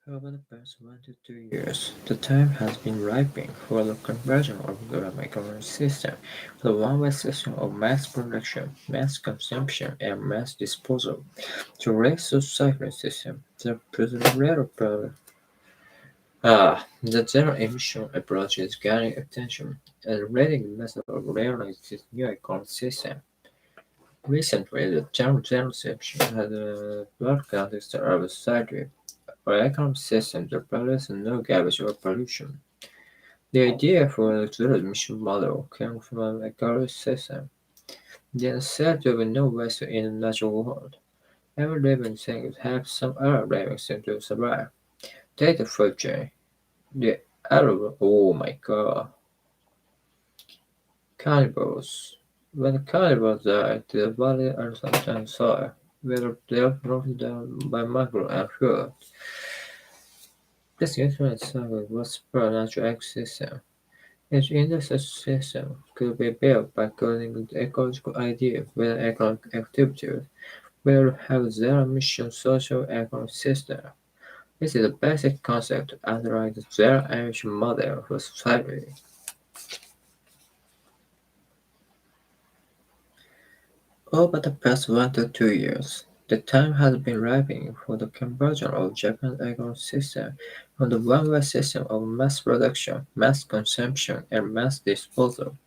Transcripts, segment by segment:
Over the past 1 to 2 years, the time has been ripening for the conversion of the economic system to a one-way system of mass production, mass consumption, and mass disposal to raise the cycling system that puts the rail problem. The zero-emission approach is gaining attention as a leading method of realizing this new economic system. Recently, the term zero emission has broadcast of society or economic system that produces no garbage or pollution. The idea for the zero-emission model came from an ecological system that said there will be no waste in the natural world. Every living thing helps some other living thing to survive. Take the food chain. The other, oh my god, cannibals. When cannibals die, their bodies are sometimes soil, whether they are broken down by micro and food. This infinite cycle was spur natural ecosystem. Each industrial system could be built by coding the ecological idea with economic activities, where have zero-emission social-economic system. This is a basic concept underlying the zero-emission model for society. Over the past 1 to 2 years, the time has been ripening for the conversion of Japan's economic system from the one-way system of mass production, mass consumption, and mass disposal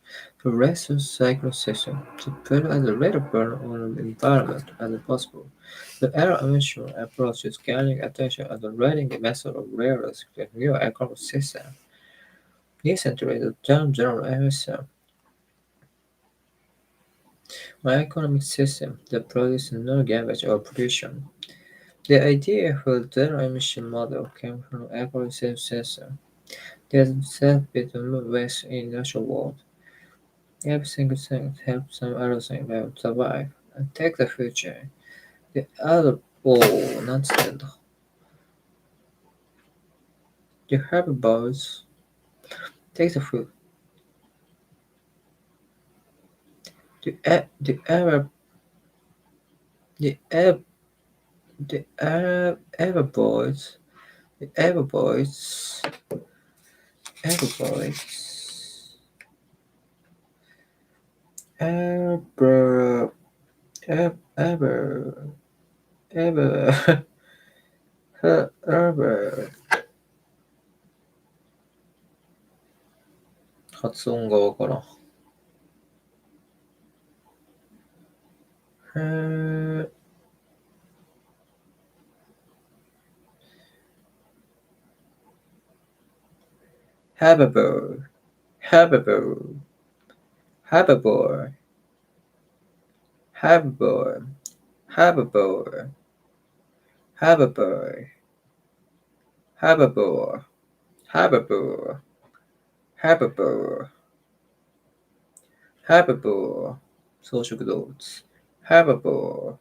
to a recycle system to put as little burden on the environment as possible. The zero-emission approach is gaining attention as a leading method of realizing the new economic system. Recently, the term zero emission my economic system that produces no garbage or pollution. The idea for the zero-emission model came from an ecological system that said with the waste in the natural world. Every single thing helps some other thing survive and take the food chain. The other nonsense. The herbivores take the food. The Arab the Arab the herbivores the herbivores ever ever ever ever 発音がわからん。herbivore herbivore herbivore herbivore herbivore herbivore herbivore herbivore herbivore herbivore 草食動物 herbivore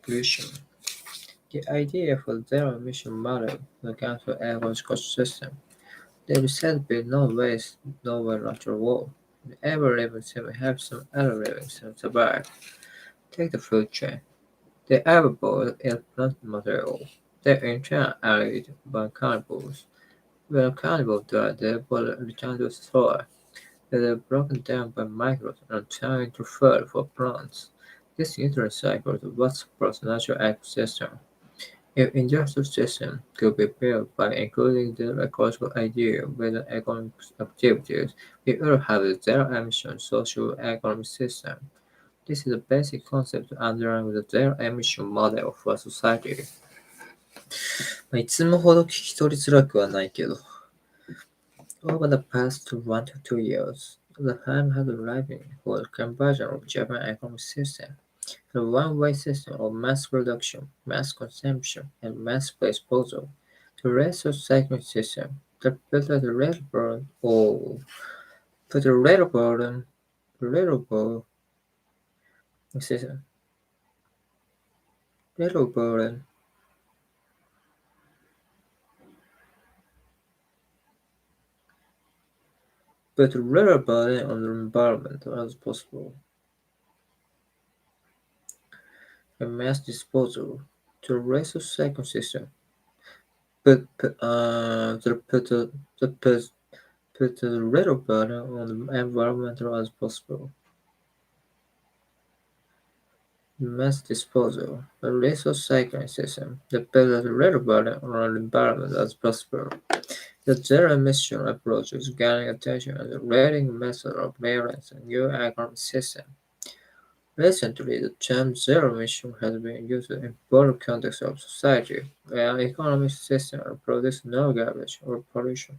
pollution the idea for the zero emission model began for ecological system. There is said to be no waste, no natural world. Every living thing helps some other living thing survive. Take the food chain. The herbivores eat plant material. They in turn are eaten by cannibals. When a cannibal dies, their body returns to the soil. They are broken down by microbes and turned into food for plants. This internal cycle is what supports the natural ecosystem. If industrial system could be built by including the ecological idea with the economic activities, we would have a zero-emission social-economic system. This is a basic concept underlying the zero-emission model for society. いつもほど聞き取りづらくはないけど。Over the past 1 to 2 years, the time has arrived for the conversion of Japan's economic system to a one-way system of mass production, mass consumption, and mass disposal. The recycling system that built the railroad put the railroad system, railroad put the railroad on the environment as possible, and mass disposal. The resource-cycle system put put the put the put a little burden on the environment as possible. Mass disposal, a resource cycling system that puts as little burden on the environment as possible. The zero-emission approach is gaining attention as a leading method of balance a new economic system. Recently, the term zero-emission has been used in broader contexts of society, where an economic system produces no garbage or pollution.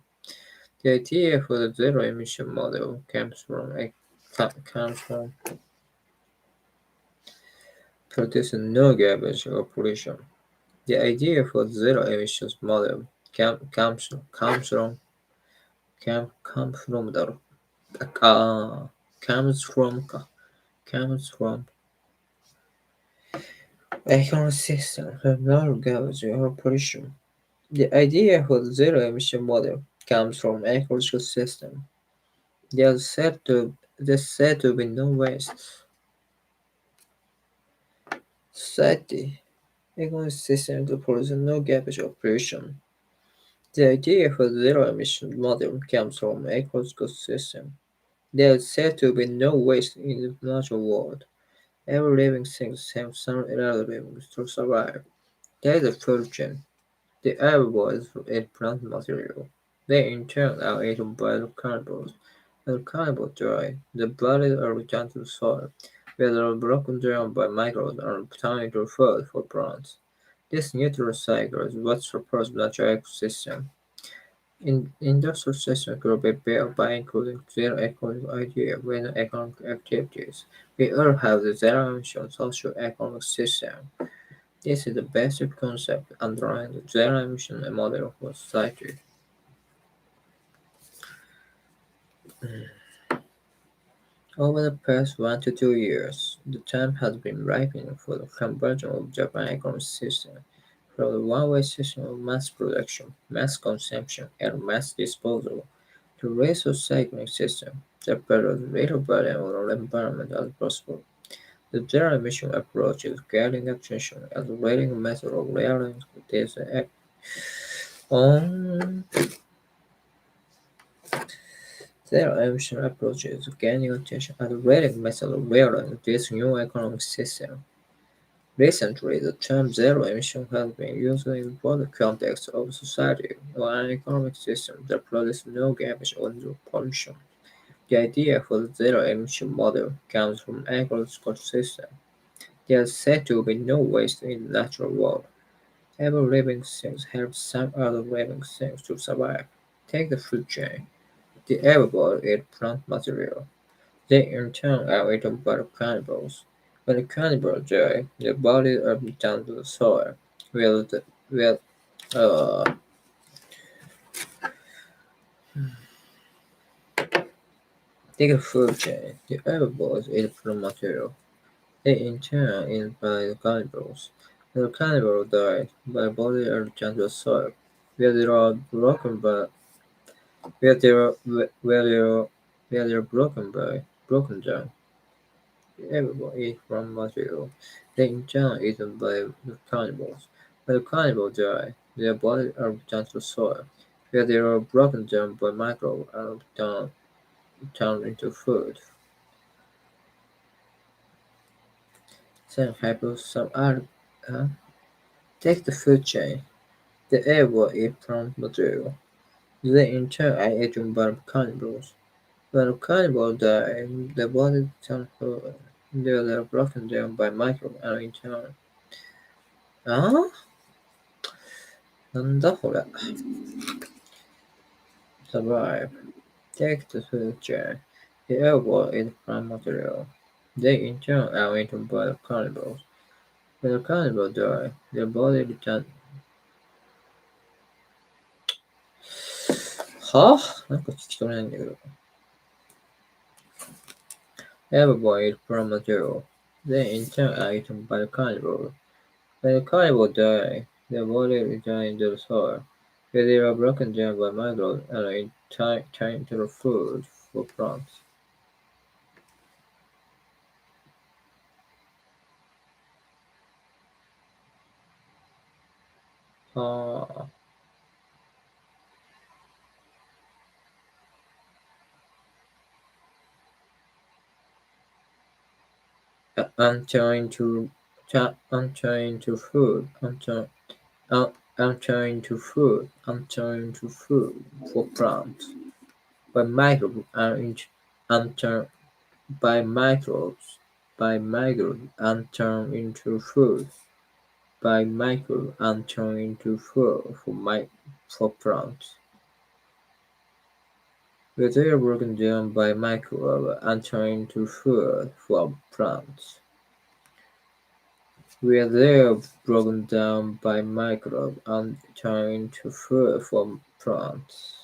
The idea for the zero-emission model comes from producing no garbage or pollution. The idea for the zero emissions model comes from the uh, comes from comes from economic system with no garbage or pollution. The idea for the zero emission model comes from ecological system. There's said to be no waste. Society economic system to produce no garbage or pollution. The idea for the zero emission model comes from ecological system. There is said to be no waste in the natural world. Every living thing has some other living to survive. There is a food chain. The herbivores eat plant material. They in turn are eaten by the carnivores. When the carnivores die, the bodies are returned to the soil, where they are broken down by microbes and turned into food for plants. This neutral cycle is what supports the natural ecosystem. Industrial systems could be built by including zero ecological idea within economic activities. We all have the zero-emission socio-economic system. This is the basic concept underlying the zero-emission model for society. Over the past 1 to 2 years, the time has been ripening for the conversion of Japan's economic system from the one-way system of mass production, mass consumption, and mass disposal to a resource cycling system that puts as little burden on the environment as possible. The zero-emission approach is gaining attention as a leading method of realizing this on zero-emission approach is gaining attention as a leading method of realizing this new economic system. Recently, the term zero emission has been used in the broader context of society or an economic system that produces no garbage or no pollution. The idea for the zero emission model comes from an ecological system. There is said to be no waste in the natural world. Every living thing helps some other living things to survive. Take the food chain. The herbivores eat plant material. They in turn are eaten by the cannibals. When the cannibals die, their bodies are returned to the soil, where uh, take the food chain. The herbivores eat plant material. They in turn are eaten by the cannibals. When the cannibals die, their bodies are returned to the soil, where they are broken by where they are where they are where they are broken down. Everyone eats from material. They in turn are eaten by the cannibals. When the cannibals die, their bodies are returned to the soil, where they are broken down by microbes and turned into food. Some hypos, some other uh, take the food chain. The herbivores eat plant material. They in turn are eaten by cannibals. When the cannibals die, their bodies turn food. They are broken down by microbes and in turn. なんだこれ survive. Take the future. The airwall is prime material. They in turn are eaten by the cannibals. When the cannibals die, their body returns. はなんか聞き取れないんだけど。Airwall is prime material. They in turn are eaten by the cannibals. When the cannibals die, their body returns into the soil, where they are broken down by microbes and are turned into food for plants. Uh, I'm trying to I'm trying to food. I'm trying to food. I'm trying to food for plants. By microbes are I'm turn by microbes by microbes and turn into food. By microbes and turn into food for plants. Where they are broken down by microbes and turn into food for plants. Where they are broken down by microbes and turn into food for plants.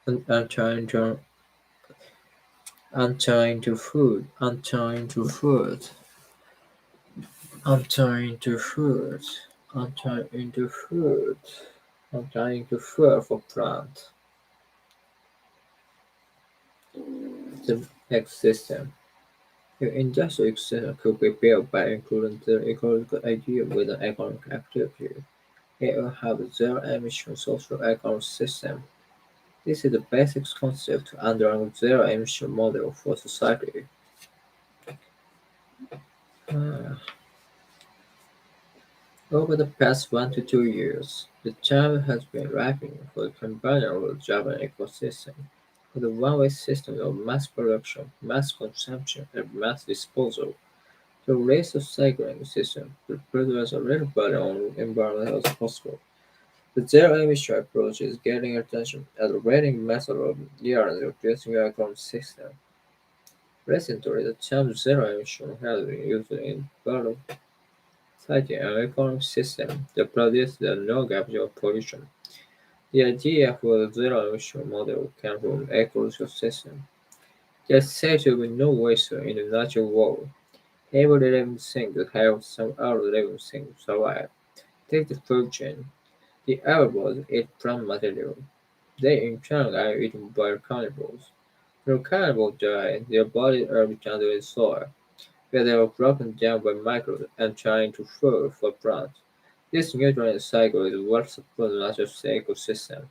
And turn into food. And turn into food. And turn into food. And turn into food. And turn into food for plants. The ecosystem. The industrial ecosystem could be built by including the ecological idea with an economic activity. It will have a zero-emission social-economic system. This is the basic concept underlying the zero-emission model for society. Uh, Over the past 1 to 2 years, the time has been ripening for the convergence of the Java ecosystem, for the one-way system of mass production, mass consumption, and mass disposal. The race of cycling system that produces as little burden on the environment as possible. The zero-emission approach is getting attention as a rating method of years reducing our current system. Recently, the term zero-emission has been used in both citing an economic system that produces no garbage or pollution. The idea for the zero-emission model came from ecological system. There is said to be no waste in the natural world. Every living thing that helps some other living thing survive. Take the food chain. The herbivores eat plant material. They in turn are eaten by cannibals. When cannibals die, their bodies are returned to the soil, where they are broken down by microbes and turned into food for plants. This nutrient cycle is what supports the natural ecosystem.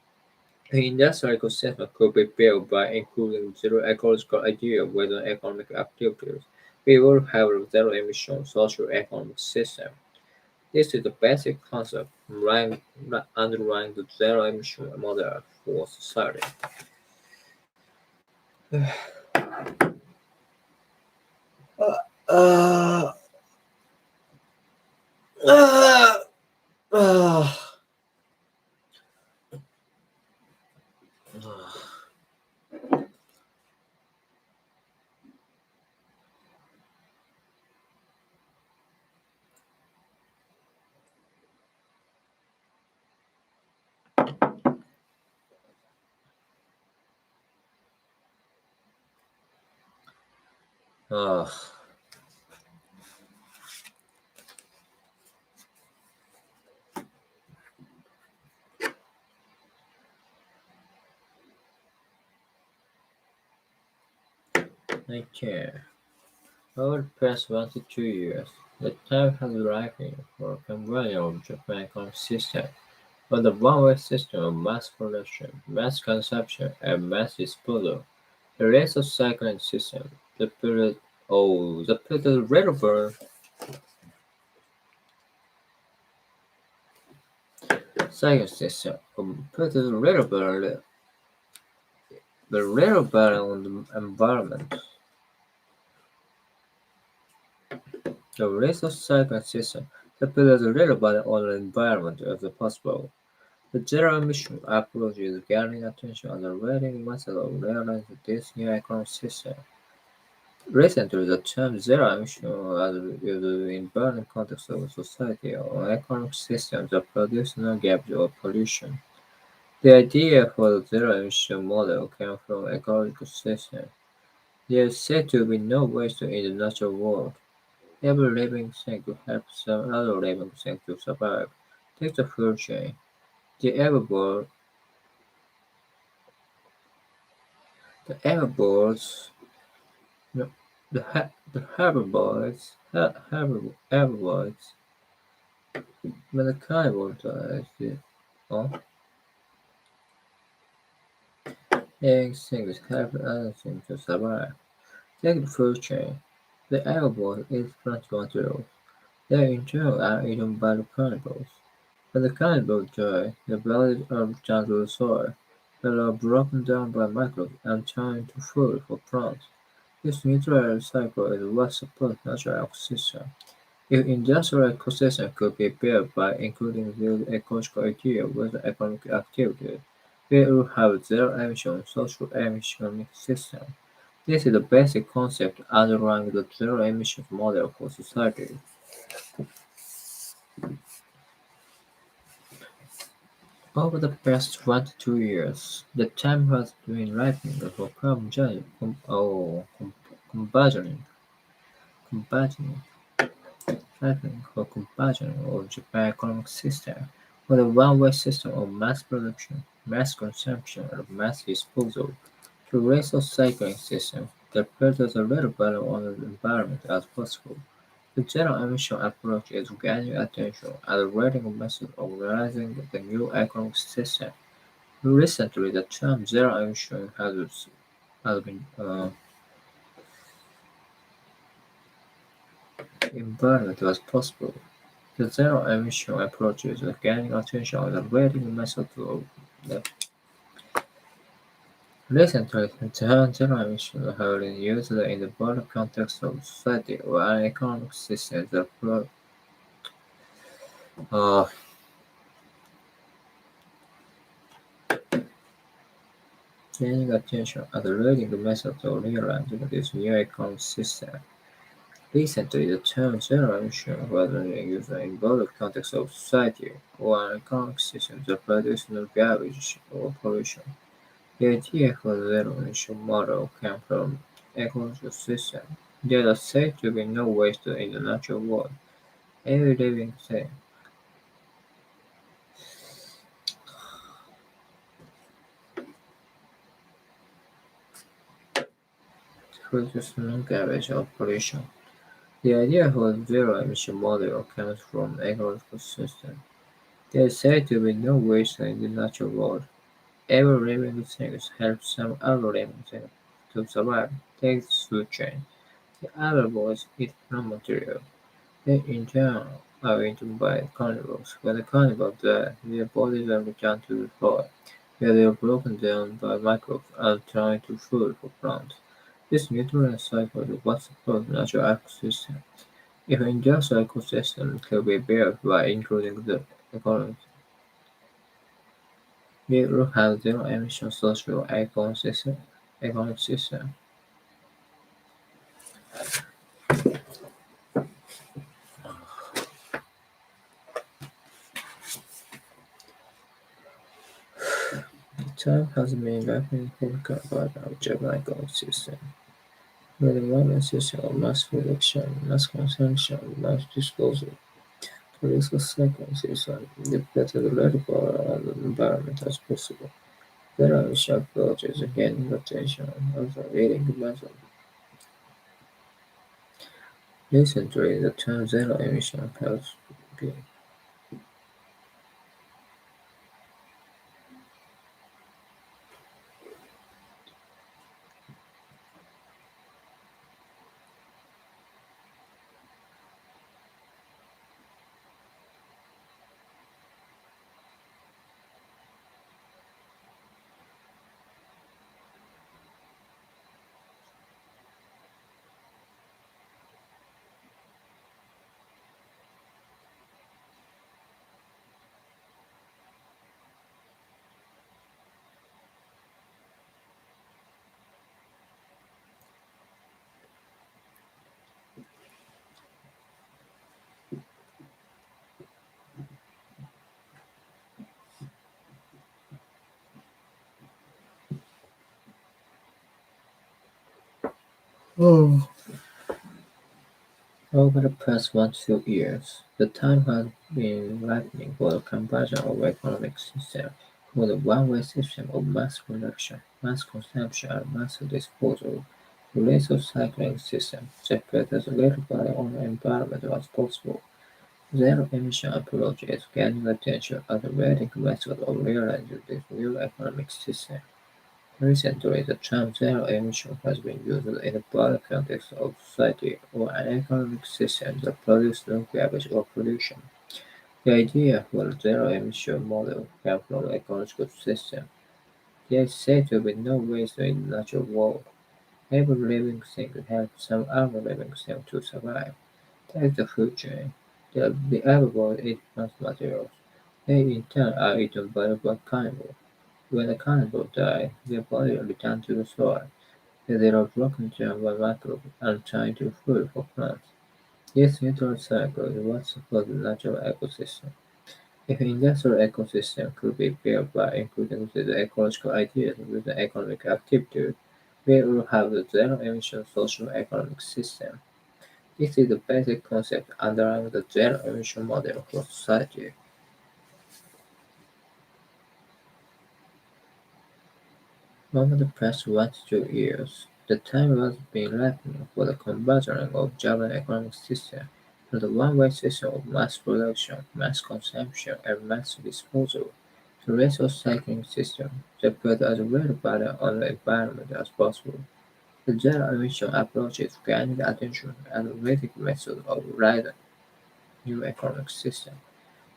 The industrial ecosystem could be built by including zero ecological idea with economic activities. We would have a zero-emission socio-economic system. This is the basic concept underlying the zero-emission model for society. Uh, uh, uh, uh, okay. Over the past 1 to 2 years, the time has arrived for a conversion of Japan economic system from the one-way system of mass production, mass consumption, and mass disposal. The race of cycling system, the period relevant cycling system, put a little bit on the environment. The race of cycling system, the put a little bit on the environment as possible. The zero-emission approach is gaining attention as a leading method of realizing this new economic system. Recently, the term zero-emission has been used in broader context of society or economic systems that produce no garbage or pollution. The idea for the zero-emission model came from ecological systems. There is said to be no waste in the natural world. Every living thing to help some other living thing to survive. Take the food chain. The herbivore The herbivores The herbivores, when the carnivore dies, oh, things help anything to survive. Take the food chain. The herbivore eat plant materials. They in turn are eaten by the carnivores. When the cannibals die, the bodies are returned to the soil. They are broken down by microbes and turned into food for plants. This nutrient cycle is what supports natural ecosystem. If industrial ecosystem could be built by including these ecological ideas with economic activities, we would have zero-emission social emission system. This is the basic concept underlying the zero-emissions model for society. Over the past 22 years, the time has been ripening for combating, ripening for combating of Japan's economic system with a one-way system of mass production, mass consumption, and mass disposal to resource cycling system that puts as little value on the environment as possible. The zero-emission approach is gaining attention as a leading method of realizing the new economic system. Recently, the term zero-emission has been embedded as possible. The zero-emission approach is gaining attention as a leading method of the recently, the term zero-emission has been used in the broader context of society or an economic system that uh, gaining attention as a leading method of realizing this new economic system. Recently, the term "generation" was used in broader context of society or an economic system that produces no garbage or pollution. The idea for the zero-emission model came from ecological system. There are said to be no waste in the natural world. Every living thing produces no garbage or pollution. The idea for the zero-emission model comes from ecological system. There is said to be no waste in the natural world. Every living thing helps some other living thing to survive. Take the food chain. The herbivores eat plant material. They in turn are eaten by carnivores. When the carnivores die, their bodies are returned to the soil, where they are broken down by microbes and turned into food for plants. This nutrient cycle is what supports natural ecosystems. If an industrial ecosystem could be built by including the economy, we would have zero-emission social economic system. The time has been rapidly broken by our Japan economic system, with a modern system of mass production, mass consumption, mass disposal. To resource cycling system, the better the reservoir and the environment as possible. Zero-emission approach is gaining attention as a leading method. Recently, the term zero-emission has been oh. Over the past 1 to 2 years, the time has been ripening for the conversion of economic system from the one-way system of mass production, mass consumption, and mass disposal The resource cycling system separates as little value on the environment as possible. Zero-emission approaches gaining attention as a radical method of realizing this new economic system. Recently, the term zero emission has been used in the broader context of society or an economic system that produces no garbage or pollution. The idea for a zero-emission model came from the ecological system. There is said to be no waste in the natural world. Every living thing helps some other living thing to survive. That is the food chain. The herbivores eat plant materials. They in turn are eaten by the carnivore. When the carnivore die, their body returns to the soil, where they are broken down by microbes and turned into food for plants. This natural cycle is what supports the natural ecosystem. If an industrial ecosystem could be built by including the ecological ideas with the economic activity, we will have a zero-emission social-economic system. This is the basic concept underlying the zero-emission model for society. Over the past 1 to 2 years, the time has been ripening for the conversion of Java economic system from the one-way system of mass production, mass consumption, and mass disposal to resource cycling system that put as little value on the environment as possible. The zero-emission approach is gaining attention as a basic method of realizing new economic system.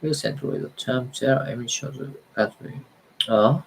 Recently, the term zero emissions has been uh,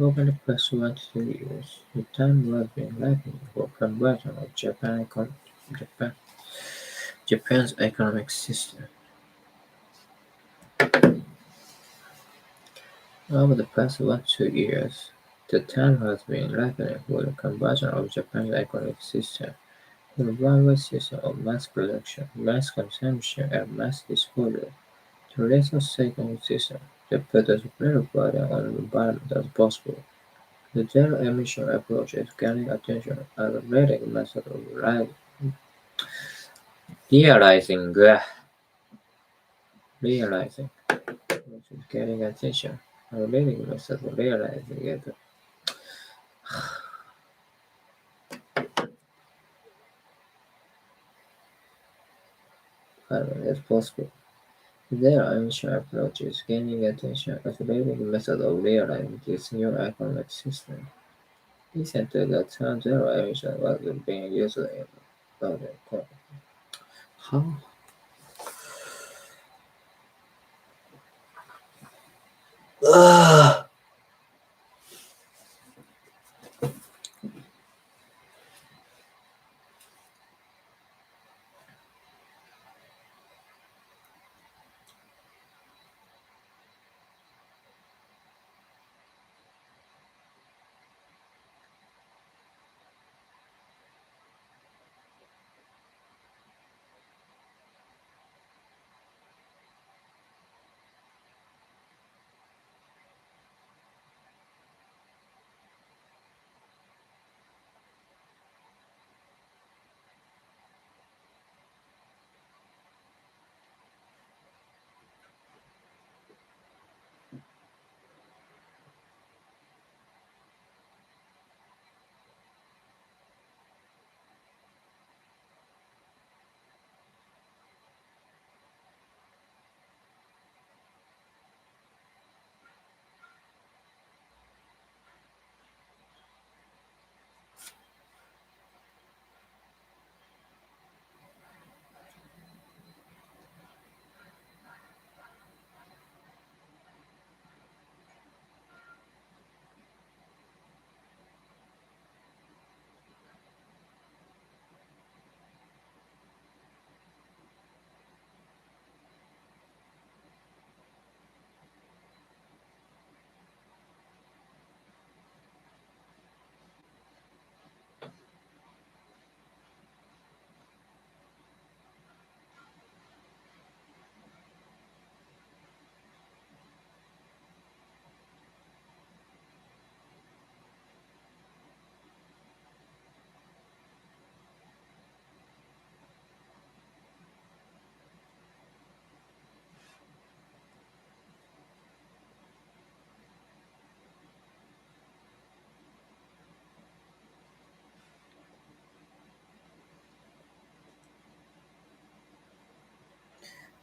over the past 1 to 2 years, the time has been ripening for conversion of Japan, Japan's economic system. Over the past 1 to 2 years, the time has been ripening for the conversion of Japan's economic system from a one-way system of mass production, mass consumption, and mass disposal to a resource cycling system that puts as little burden on the environment as possible. The zero-emission approach is gaining attention as a leading method of realizing, realizing, which is getting attention, as a leading method of realizing it as possible. The zero-emission approach is gaining attention as a leading method of realizing this new economic system. Recently, the term zero-emission was being used in other How?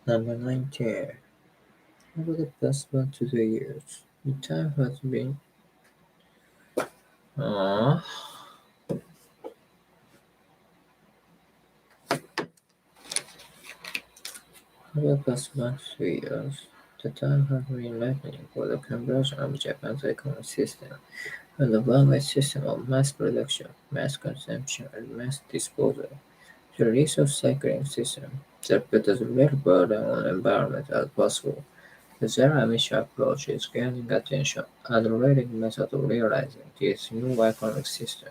Number 19. Over the past 1 to 2 years, the time has been uh, over the past 1 to 2 years, the time has been lightening for the conversion of Japan's economic system from the one-way system of mass production, mass consumption, and mass disposal to a resource cycling system that puts as little burden on the environment as possible. The zero-emission approach is gaining attention as a leading method of realizing this new economic system.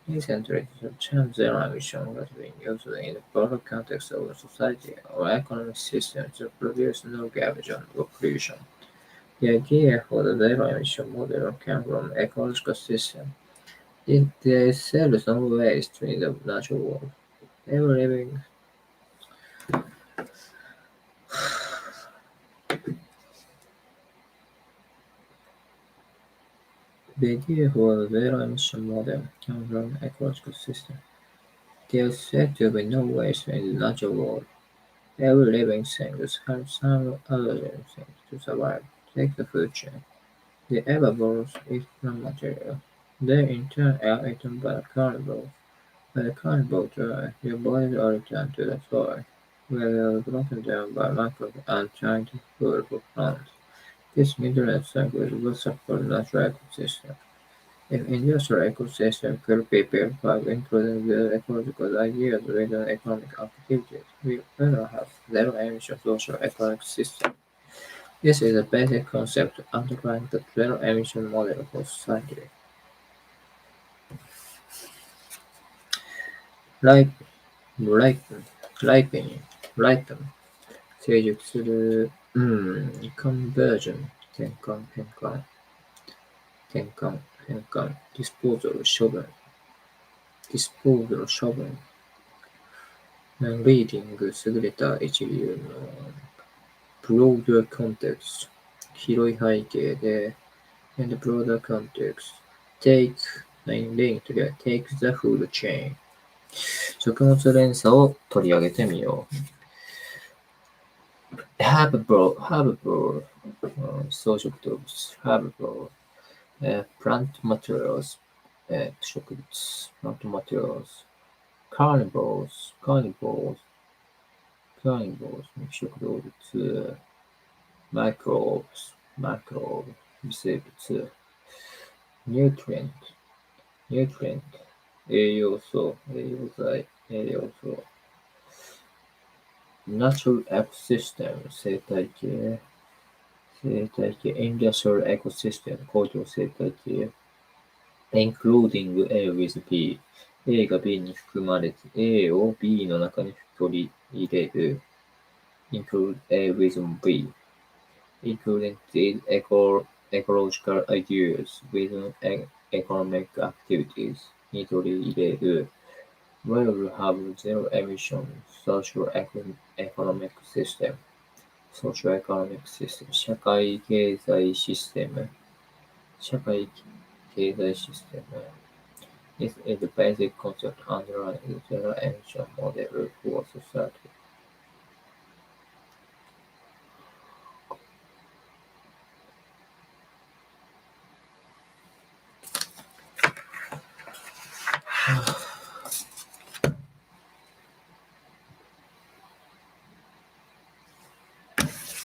Recently, the term zero-emission has been used in the broader context of a society or economic system to produce no garbage and no pollution. The idea for the zero-emission model came from ecological system. There is seldom no waste in the natural world. Every living The idea for the zero-emission model comes from ecological system. There is said to be no waste in the natural world. Every living thing has some other living things to survive. Take the food chain. The herbivores eat plant material. They in turn are eaten by the carnivores. When the carnivores die, their bodies are returned to the soil, where they are broken down by microbes and turned into food for plants. This nutrient cycle is what supports the natural ecosystem. If industrial ecosystem could be built by including the ecological ideas within economic activities, we would have zero-emission social economic system. This is a basic concept underlying the zero-emission model for society. Ripen, ripen, ripening, ripen, 成熟する、conversion, 転換、disposal, 処分、リーディング、優れた一流の broader context、広い背景で and broader context, take, link together, take the food chain、食物連鎖を取り上げてみよう。herbivore、草食動物、herbivore、plant materials、植物、plant materials、carnivores、肉食動物、microbes、微生物、nutrient、栄養素、栄養剤、栄養素、natural ecosystem、生態系、industrial ecosystem、工業生態系、including A with B、A が B に含まれて、A を B の中に取り入れる、include A with B、including these ecological ideas within economic activities に取り入れる、will have zero emission socio-economic system 社会経済システム This is the basic concept underlying the zero emission model for society.